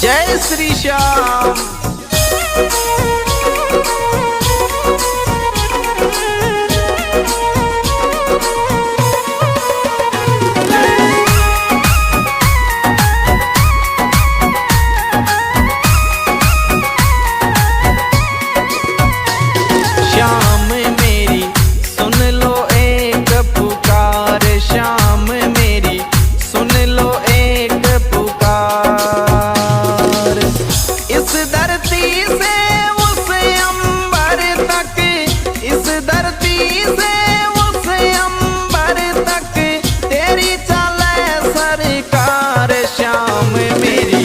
जय श्री श्याम। श्याम मेरी सुन लो एक पुकार, श्याम मेरी सुन लो एक पुकार। इस धरती से उस अंबर तक, इस धरती से उस अंबर तक तेरी चले सरकार। श्याम मेरी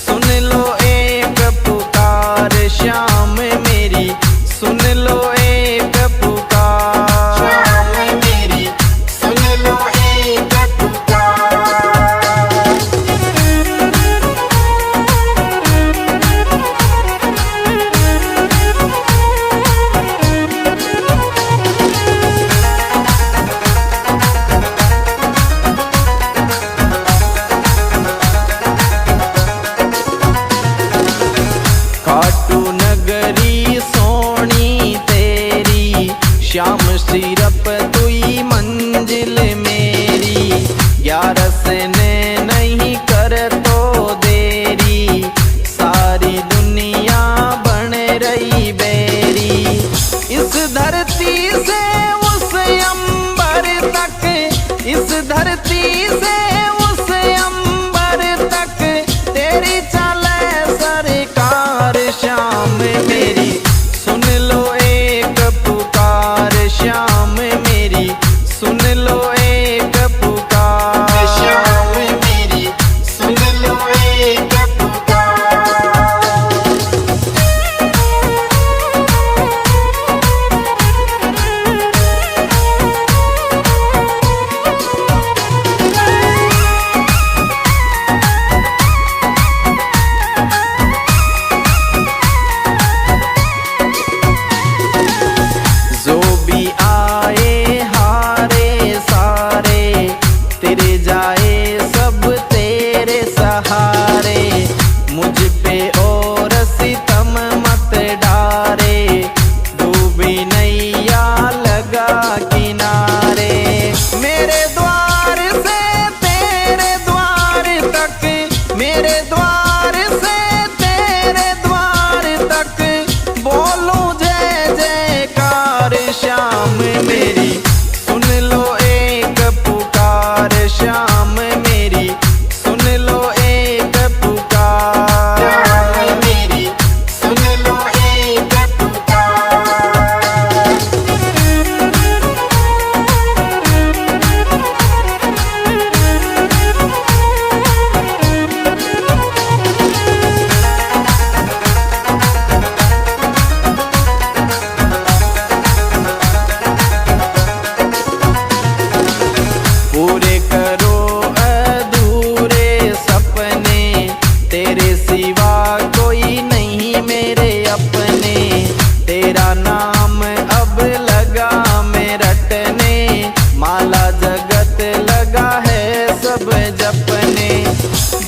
सुन लो एक पुकार, श्याम मेरी सुन लो एक पुकार। श्याम मेरी सुन लो एक पुकार। खाटू नगरी सोनी तेरी, श्याम सिरप तुई मंजिल मेरी। ग्यारस ने नहीं कर तो देरी, सारी दुनिया बन रही बेरी। इस धरती से उस अंबर तक, इस धरती से उस अंबर तक तेरी चले सरकार। श्याम मेरी सुन लो एक पुकार, श्याम मेरी सुन लो एक पुकार। श्याम मेरी सुन लो एक पुकार। जो भी आए हारे सारे, तेरे जाए सब तेरे सहारे। मुझ पे और सितम मत डारे, डूबी नैया लगा किनारे। मेरे द्वार से तेरे द्वार तक, मेरे द्वार से तेरे द्वार तक बोलूं जय जयकार। श्याम मेरी सुन लो एक पुकार, श्याम मेरी सुन लो एक पुकार। श्याम मेरी सुन लो एक पुकार। पूरे करो अधूरे सपने, तेरे सिवा कोई नहीं मेरे अपने। तेरा नाम अब लगा मैं रटने, माला जगत लगा है सब जपने।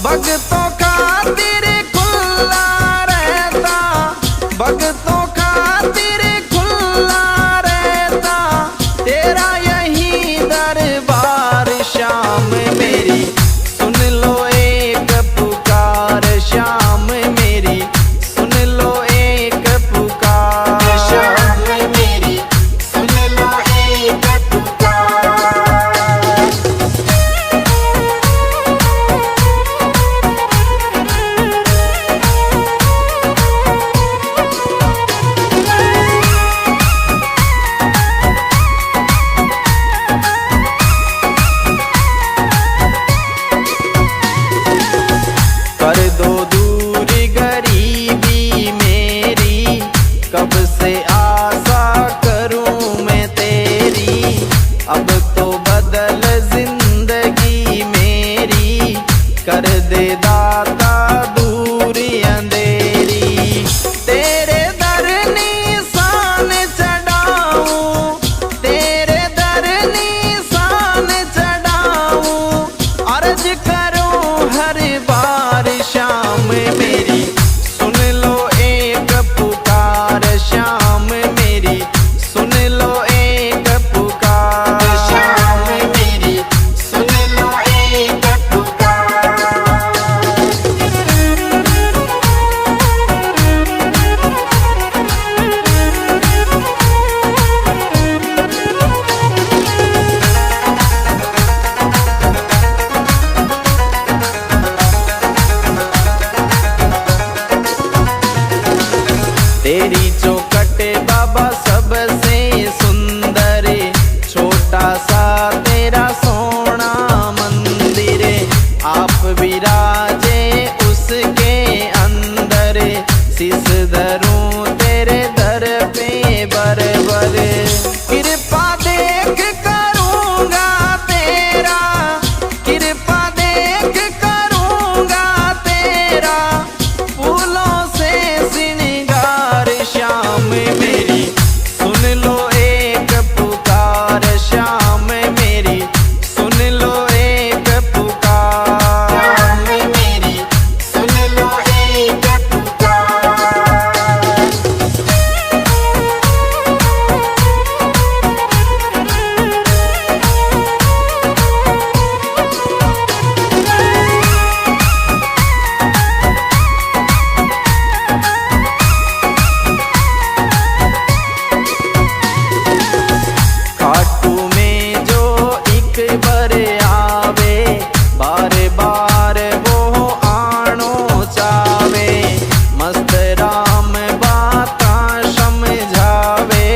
भक्तों खातिर खुला रहता, भक्तों खातिर खुला रहता तेरा यही दरबार। श्याम मेरी सुन लो एक पुकार, श्याम मेरी सुन लो एक पुकार। श्याम मेरी सुन लो एक पुकार। विराजे उसके अंदर, शीस धरूं तेरे दर पे बरबर। कृपा देख करूंगा तेरा, कृपा देख करूंगा तेरा, फूलों से श्रृंगार श्याम मेरी सुन लो एक पुकार, श्याम मेरी सुन लो एक पुकार, श्याम मेरी सुन लो एक पुकार। खाटू में जो एक बार आवे, बार बार वो आनो चावे, मस्त राम बाता समझावे,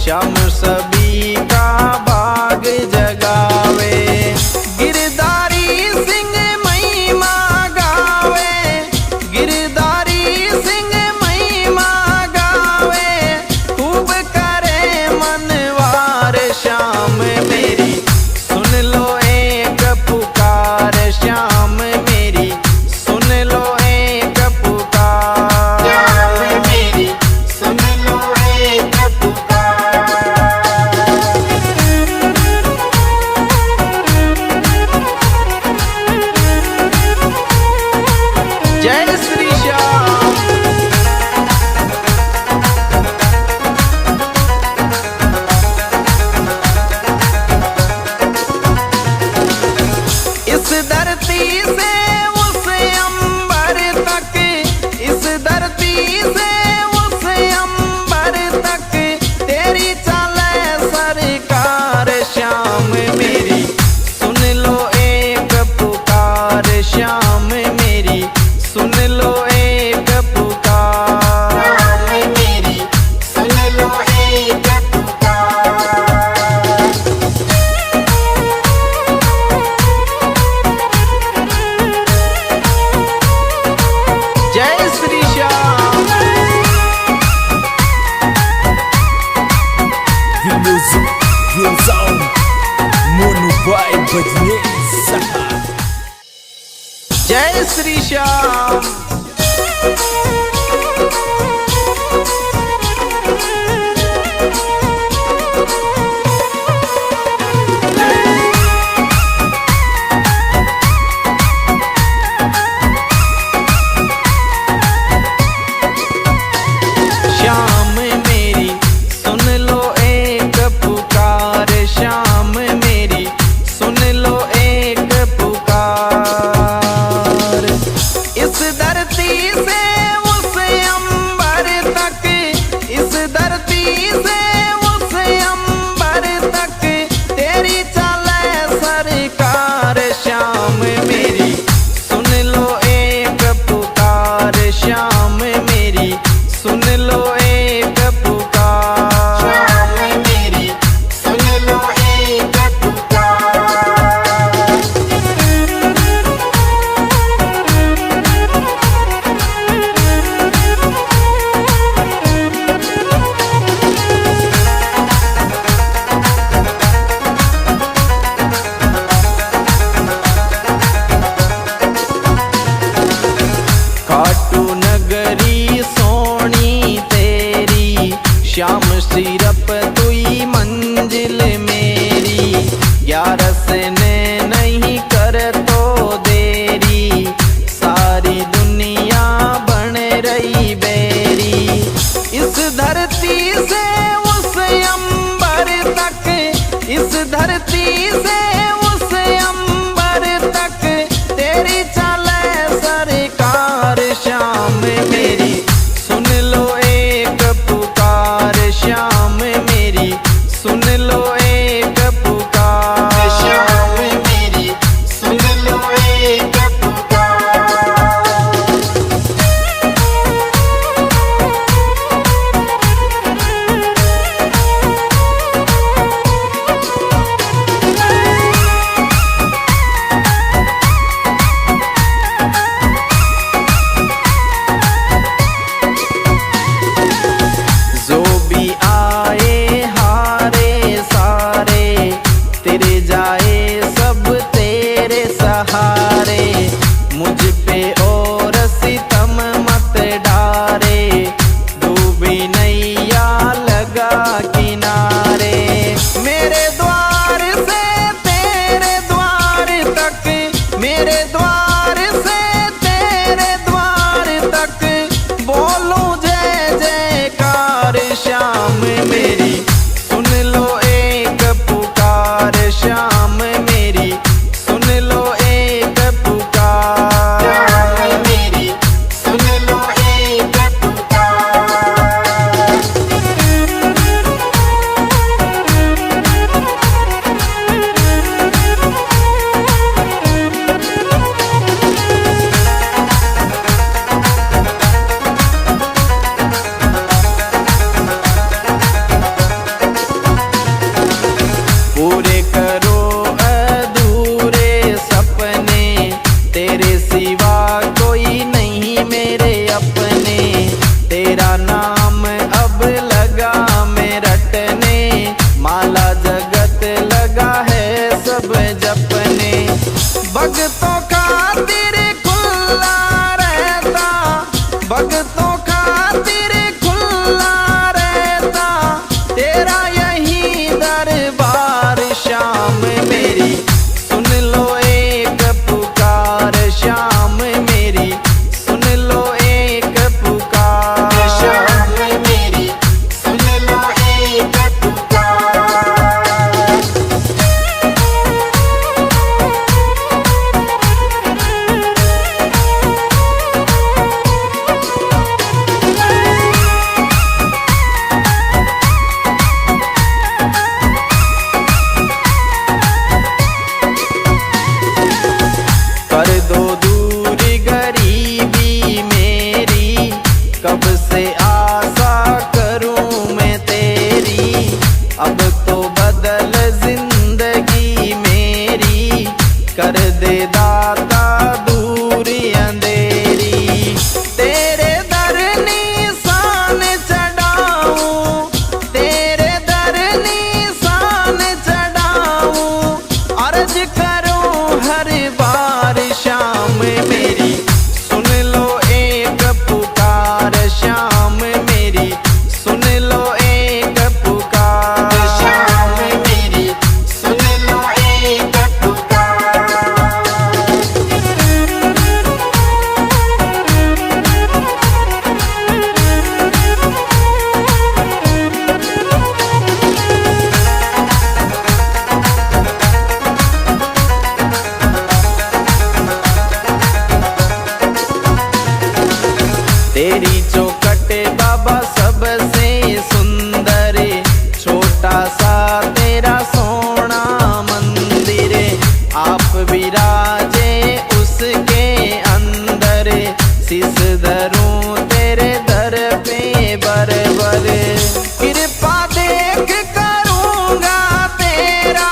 श्याम सभी का बाग जगावे। गिरधारी सिंह महिमा गावे, गिरधारी सिंह महिमा गावे, खूब करे मनवार, श्याम मेरी सुन लो एक पुकार, श्याम मेरी सुन लो एक पुकार, श्याम मेरी सुन लो एक पुकार। जय श्री श्याम। इस धरती से उस अंबर तक, इस धरती से उस अंबर तक, तेरी चले सरकार, श्याम मेरी सुन लो एक पुकार, श्याम मेरी सुन लो एक पुकार। श्याम मेरी सुन लो एक पुकार। जय Shri Shyam. The music goes on. Mono by Badnesa. जय श्री श्याम। श्याम मेरी सुन लो एक पुकार, श्याम मेरी सुन लो एक पुकार। इस धरती से उस अंबर तक, इस धरती से उस अंबर तक, तेरी चले सरकार, श्याम मेरी सुन लो एक पुकार, श्याम मेरी सुन लो एक पुकार। श्याम मेरी सुन लो एक पुकार। खाटू नगरी सोनी तेरी, श्याम सिरप तुई मंजिल मेरी, 11 ने नहीं कर तो देरी, सारी दुनिया बन रही बेरी। इस धरती से उस अंबर तक, इस धरती से उस अंबर तक, तेरी चले सरकार, श्याम मेरी सुन लो एक पुकार, श्याम मेरी सुन लो एक पुकार। श्याम मेरी सुन लो एक पुकार। कब से आशा करूं मैं तेरी, अब तो बदल जिंदगी मेरी, कर दे दाता दूरी अंधेरी। तेरे दर निशान चढ़ाऊं, तेरे दर निशान चढ़ाऊं, अर्ज करूं हर बार शाम मेरी, सुन लो एक पुकार शाम मेरी, सुन लो एक पुकार शाम मेरी, सुन लो एक पुकार। तेरी चौखट बाबा सबसे सुंदर, छोटा सा तेरा सोना मंदिर, आप विराजे उसके अंदर, शीस धरूं तेरे दर पे बरबर, कृपा देख करूंगा तेरा,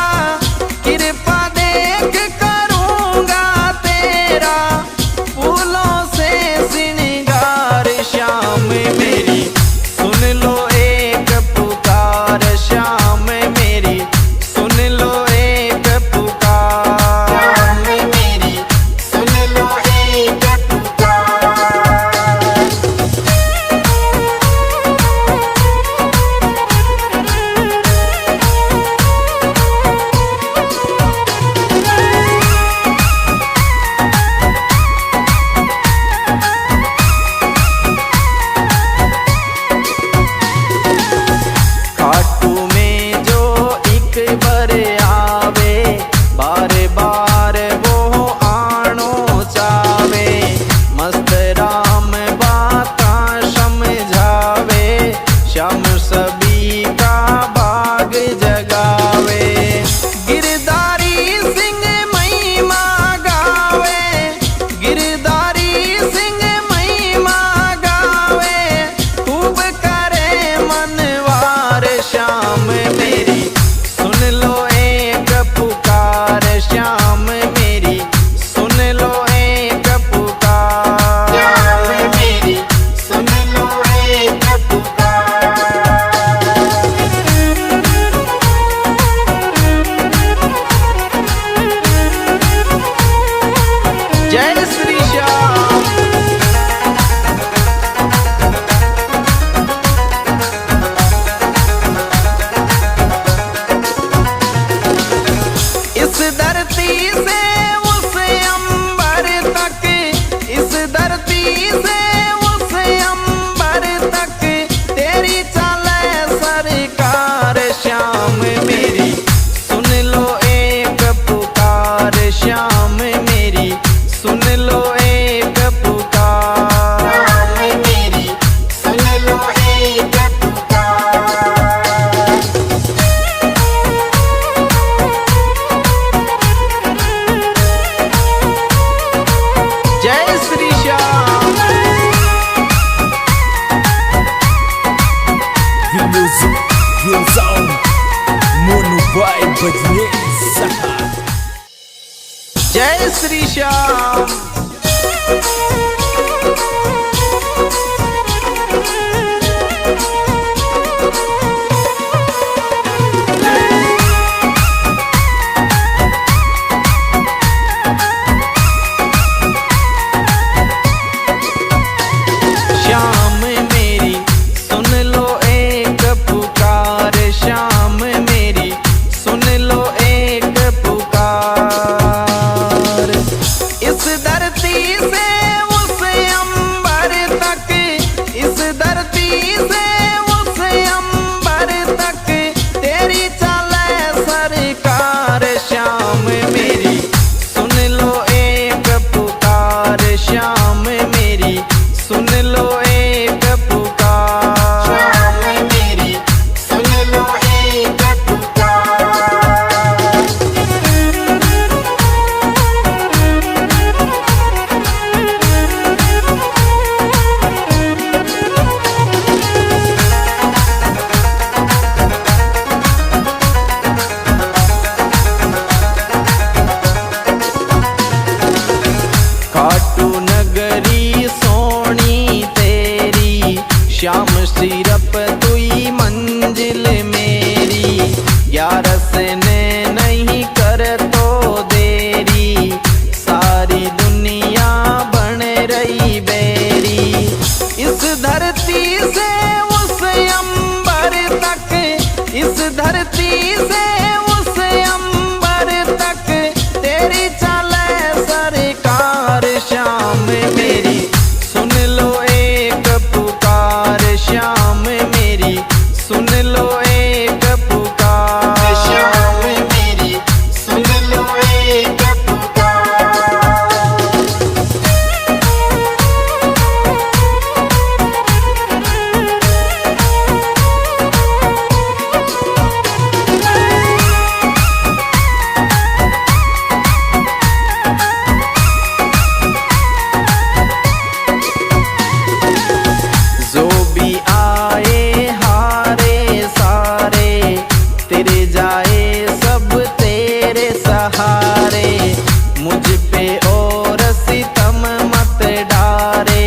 कृपा देख करूंगा तेरा, फूलों से श्रृंगार श्याम मेरी, सुन लो एक पुकार श्याम मेरी, सुन लो एक पुकार। शाम मेरी, सुन लो एक पुकार। खाटू में जो एक बार आवे, बार बार वो आनो चावे, मस्त राम बाता समझावे, श्याम सभी का भाग जगावे, गिरधारी सिंह महिमा गावे, गिरधारी सिंह महिमा गावे, खूब करे मनवार श्याम मेरी, सुन लो एक पुकार श्याम मेरी, सुन लो एक पुकार। शाम मेरी, सुन लो एक पुकार। जय श्री श्याम। इस धरती से उस अंबर तक, इस धरती से उस अंबर तक, तेरी चले सरकार श्याम मेरी, सुन लो एक पुकार श्याम मेरी, सुन लो एक पुकार। शाम मेरी, सुन लो एक पुकार। जय Shri Shyam. The music goes on. Mono Vibe Badnesa. जय श्री श्याम। श्याम मेरी, सुन लो एक पुकार श्याम मेरी, सुन लो एक पुकार। इस दर बेरी बेरी। इस धरती से उस अंबर तक, इस धरती से उस अंबर तक तेरी चले सरकार। श्याम मेरी सुन लो एक पुकार, श्याम मेरी सुन लो एक पुकार। श्याम मेरी सुन लो एक पुकार। जो भी आए हारे सारे, तेरे जाए सब तेरे सहारे। मुझ पे और सितम मत डारे,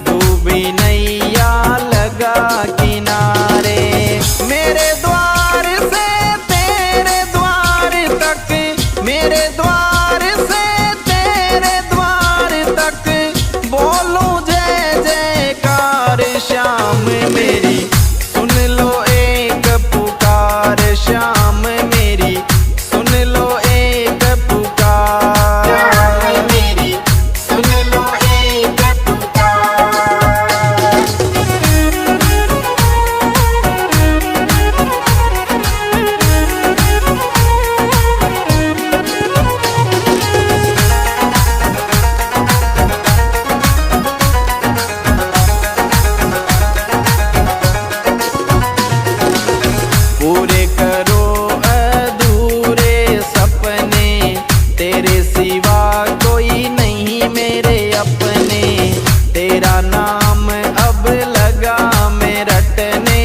डूबी नैया लगा किनारे। मेरे द्वार से तेरे द्वार तक, मेरे द्वार से तेरे द्वार तक बोलूं जय जयकार। श्याम मेरी सुन लो एक पुकार, श्याम मेरी सुन लो एक पुकार। श्याम मेरी सुन लो एक पुकार। पूरे करो अधूरे सपने, तेरे सिवा कोई नहीं मेरे अपने। तेरा नाम अब लगा मैं रटने,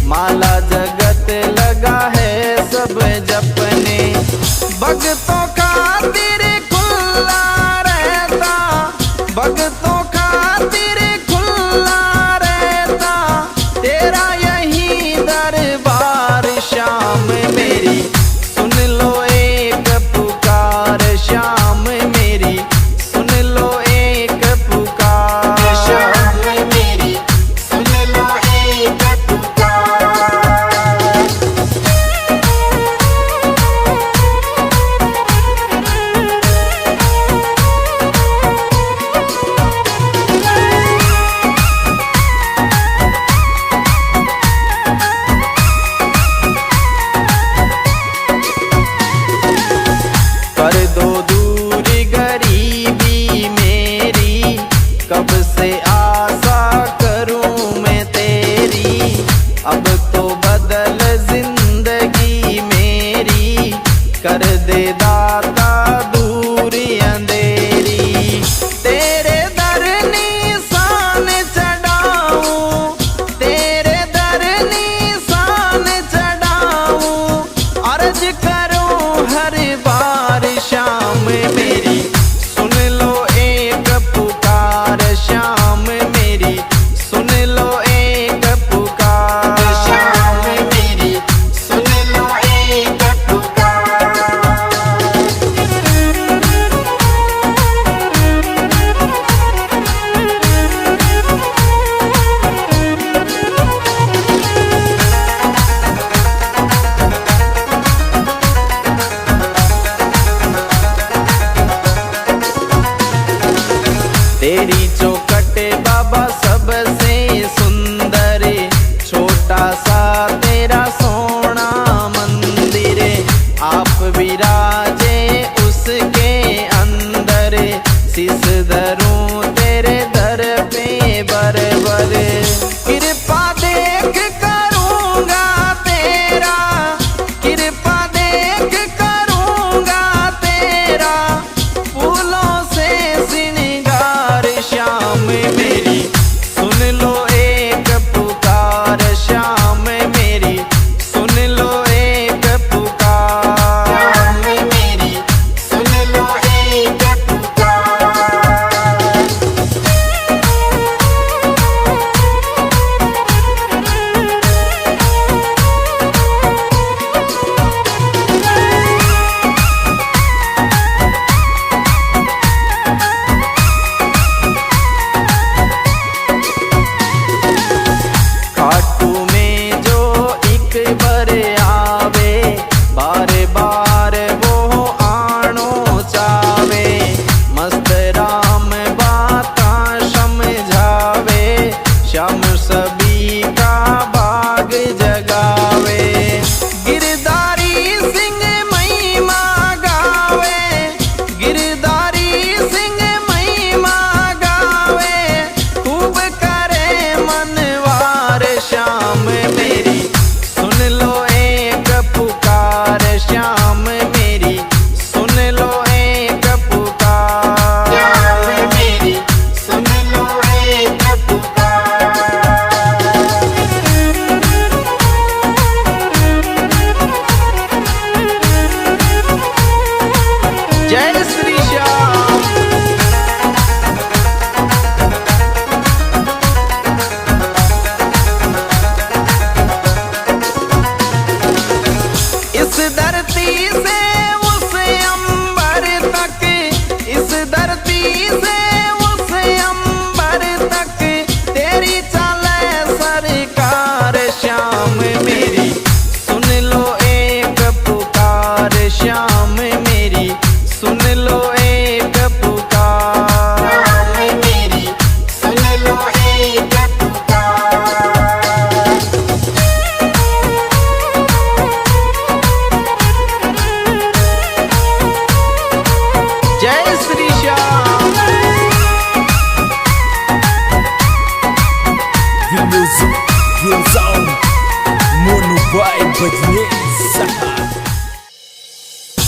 माला जगत लगा है सब जपने। भक्तों खातिर खुला रहता, भक्तों खातिर खुला रहता तेरा यही दरबार। श्याम मेरी सुन लो एक पुकार, श्याम मेरी सुन लो एक पुकार। श्याम मेरी सुन लो एक पुकार। कर दो दूर गरीबी मेरी, कब से आशा करूं मैं तेरी। अब तो बदल जिंदगी मेरी, कर दे दाता दूर अंधेरी। तेरे दर निशान चढ़ाऊं, तेरे दर निशान चढ़ाऊं, अर्ज करूं हर बार। श्याम मेरी सुन लो एक पुकार, श्याम मेरी सुन लो एक पुकार। श्याम मेरी सुन लो एक पुकार। तेरी चौखट बाबा सबसे सुंदर, छोटा सा तेरा सोना मंदिर। आप विराजे उसके अंदर, शीस धरूं तेरे दर पे बरबर। कृपा देख करूंगा तेरा, कृपा देख करूंगा तेरा, फूलों से श्रृंगार। श्याम मेरी सुन लो एक पुकार, श्याम मेरी सुन लो एक पुकार। श्याम मेरी सुन लो एक पुकार।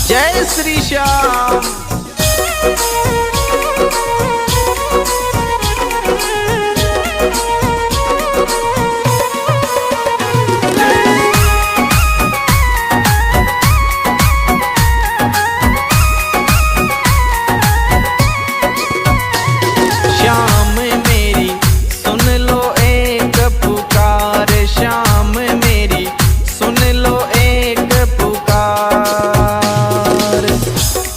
जय श्री श्याम। श्याम मेरी सुन लो एक पुकार, श्याम मेरी सुन लो एक पुकार।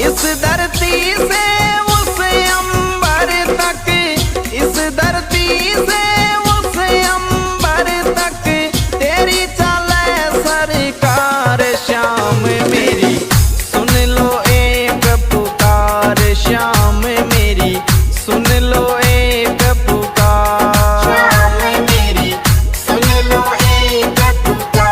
इस धरती से उस अंबर तक, इस धरती से उस अंबर तक तेरी चले सरकार। श्याम मेरी सुन लो एक पुकार, श्याम मेरी सुन लो एक पुकार। श्याम मेरी सुन लो एक पुकार।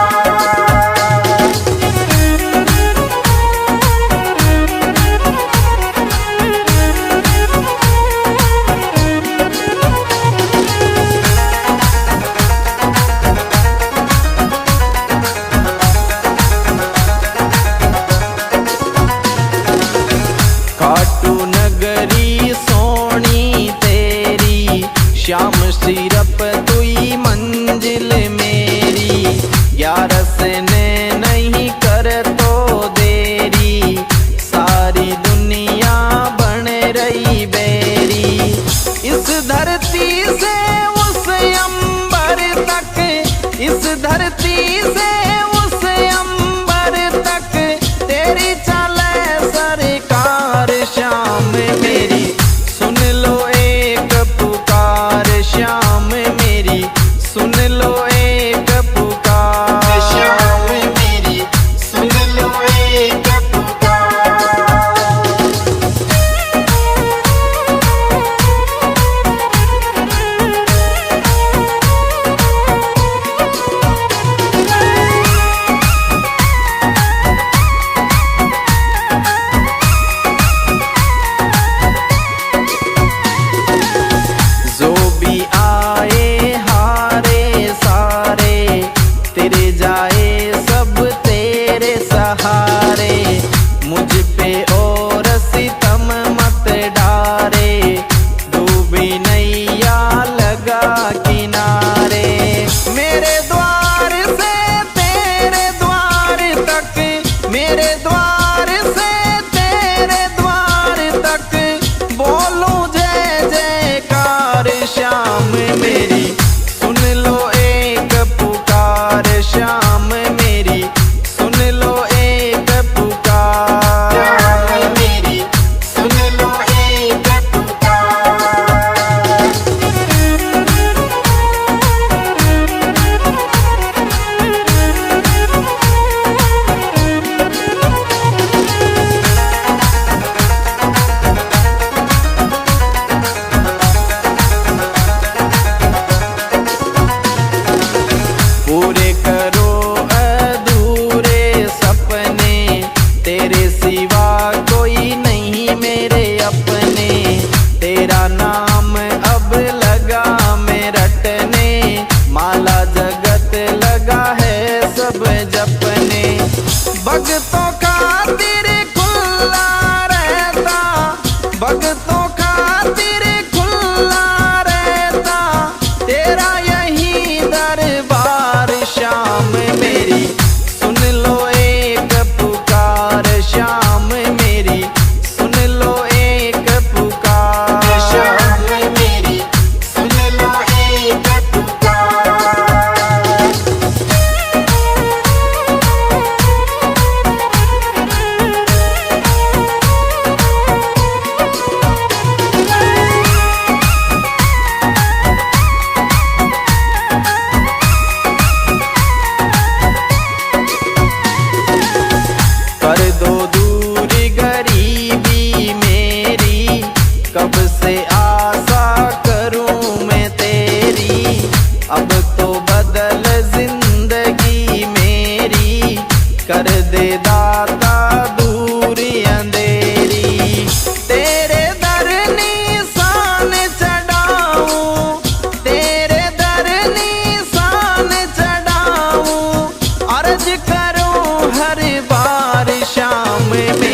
खाटू नगरी सोनी तेरी, श्याम सिरप तुई मंजिल मेरी। ग्यारस ने नहीं कर तो देरी, सारी दुनिया बन रही बेरी। इस धरती से उस अंबर तक, इस धरती से उस अंबर तक तेरी चले सरकार। श्याम मेरी सुन लो एक पुकार, श्याम मेरी सुन लो एक पुकार। श्याम मेरी सुन लो एक पुकार। जो भी आए हारे सारे, तेरे जाए सब तेरे सहारे। मुझ पे और सितम मत डारे, डूबी नैया लगा किनारे। मेरे द्वार से तेरे द्वार तक, मेरे द्वार से तेरे द्वार तक बोलूं जय जयकार। श्याम मेरी सुन लो एक पुकार, श्याम मेरी सुन लो एक पुकार। श्याम मेरी सुन लो एक पुकार। पूरे करो अधूरे सपने, तेरे सिवा कोई नहीं मेरे अपने। तेरा नाम अब लगा मैं रटने, माला जगत लगा है सब जपने। भक्तों खातिर खुला रहता, भक्तों खातिर खुला रहता तेरा यही दरबार। श्याम मेरी सुन लो एक पुकार, श्याम मेरी सुन लो एक पुकार। श्याम मेरी सुन लो एक पुकार। कर दो दूर गरीबी मेरी, कब से आशा करूं मैं तेरी। अब तो बदल जिंदगी मेरी, कर दे दाता दूर अंधेरी। तेरे दर निशान चढ़ाऊं, तेरे दर निशान चढ़ाऊं, अर्ज करूं हर बार। श्याम में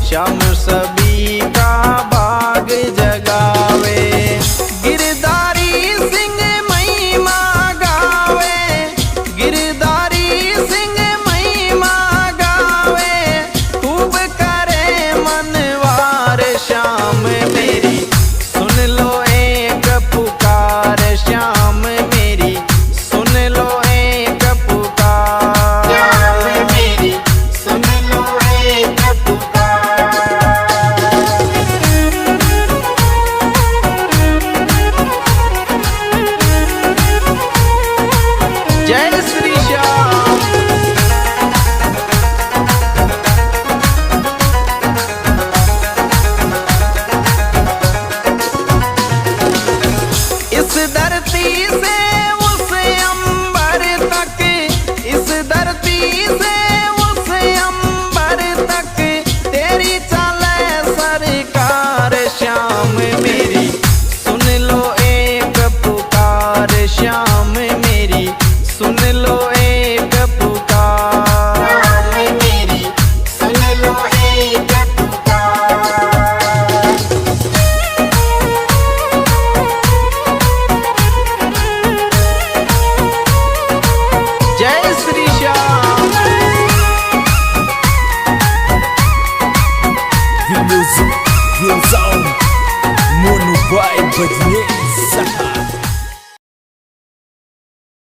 श्याम सभी का भाग जगावे। गिरधारी सिंह महिमा गावे, गिरधारी सिंह महिमा गावे, खूब करे मनवार श्याम मेरी सुन लो एक पुकार, श्याम मेरी सुन लो एक पुकार। श्याम मेरी सुन लो एक पुकार। जय श्री श्याम। इस धरती से उस अंबर तक, इस धरती से